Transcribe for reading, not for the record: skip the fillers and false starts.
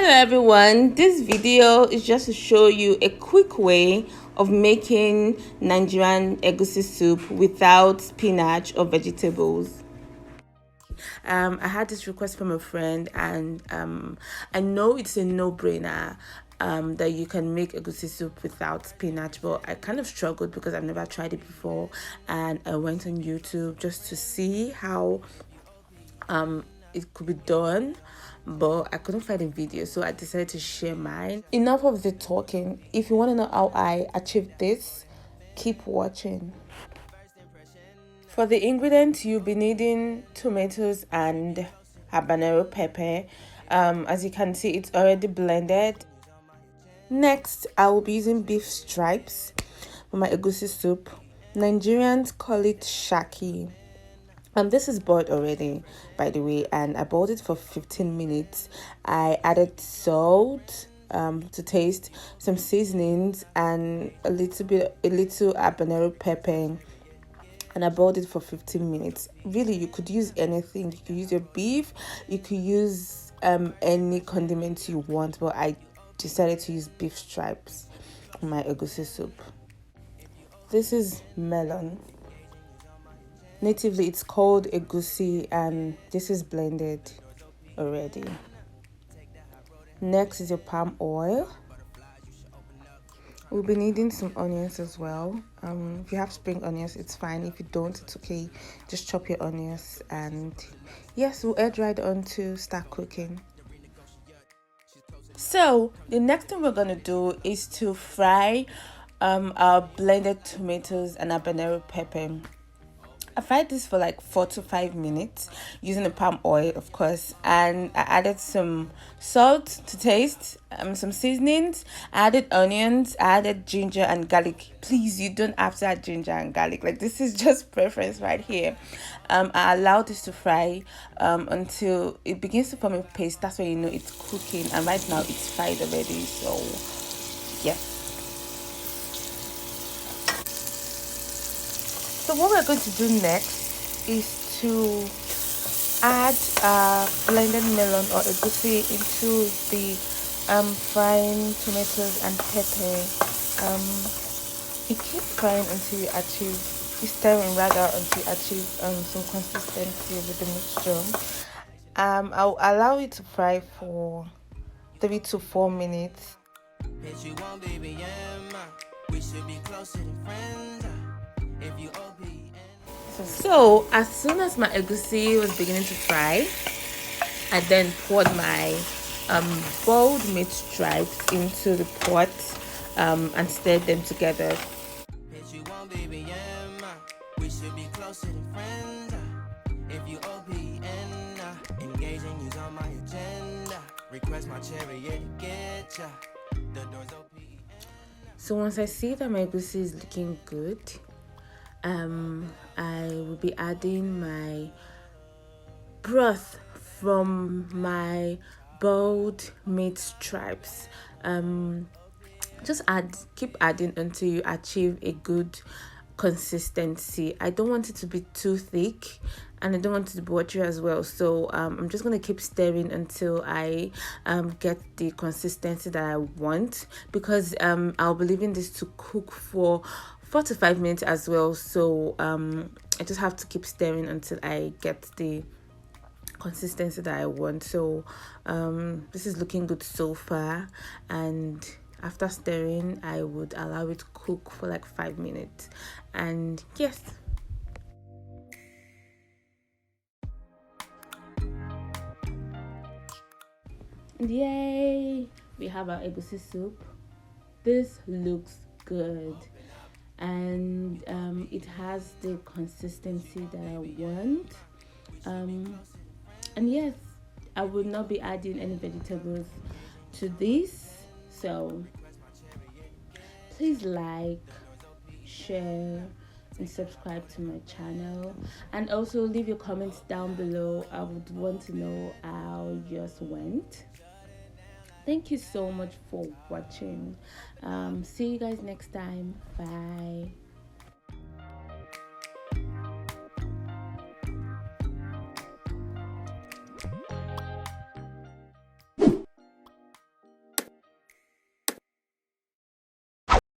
Hello everyone, this video is just to show you a quick way of making Nigerian egusi soup without spinach or vegetables. I had this request from a friend, and I know it's a no-brainer that you can make egusi soup without spinach, but I kind of struggled because I've never tried it before, and I went on YouTube just to see how it could be done, but I couldn't find a video, so I decided to share mine. Enough of the talking. If you want to know how I achieved this, keep watching. For the ingredients, you'll be needing tomatoes and habanero pepper. As you can see, it's already blended. Next, I will be using beef stripes for my egusi soup. Nigerians call it shaki. This is boiled already, by the way, and I boiled it for 15 minutes. I added salt to taste, some seasonings, and a little habanero pepper, and I boiled it for 15 minutes. Really, you could use anything. You could use your beef, you could use any condiments you want, but I decided to use beef stripes in my egusi soup. This is melon. Natively, it's called egusi, and this is blended already. Next is your palm oil. We'll be needing some onions as well. If you have spring onions, it's fine. If you don't, it's okay. Just chop your onions, and yes, we'll add right on to start cooking. So the next thing we're gonna do is to fry our blended tomatoes and habanero pepper. I fried this for like 4 to 5 minutes using the palm oil, of course, and I added some salt to taste, some seasonings. I added onions, I added ginger and garlic. Please, you don't have to add ginger and garlic. Like, this is just preference right here. I allowed this to fry until it begins to form a paste. That's when you know it's cooking, and right now it's fried already. So yeah. So what we're going to do next is to add blended melon or egusi into the frying tomatoes and pepper. You keep frying until you achieve, stirring rather, until you achieve some consistency with the mixture. I'll allow it to fry for 3 to 4 minutes. We should be closer than friends. So as soon as my egusi was beginning to fry, I then poured my boiled meat stripes into the pot and stirred them together. We should be closer than friends. If you OPN, engaging you's on my agenda. Request my chariot to get ya. The doors open. So once I see that my egusi is looking good, I will be adding my broth from my boiled meat stripes. Just keep adding until you achieve a good consistency. I don't want it to be too thick, and I don't want it to be watery as well, so I'm just going to keep stirring until I get the consistency that I want, because I'll be leaving this to cook for 4 to 5 minutes as well. So I just have to keep stirring until I get the consistency that I want. So this is looking good so far, and after stirring, I would allow it to cook for like 5 minutes. And yes, yay, we have our egusi soup. This looks good, and it has the consistency that I want. And yes, I will not be adding any vegetables to this, so please like, share, and subscribe to my channel, and also leave your comments down below. I would want to know how yours went. Thank you so much for watching. See you guys next time. Bye.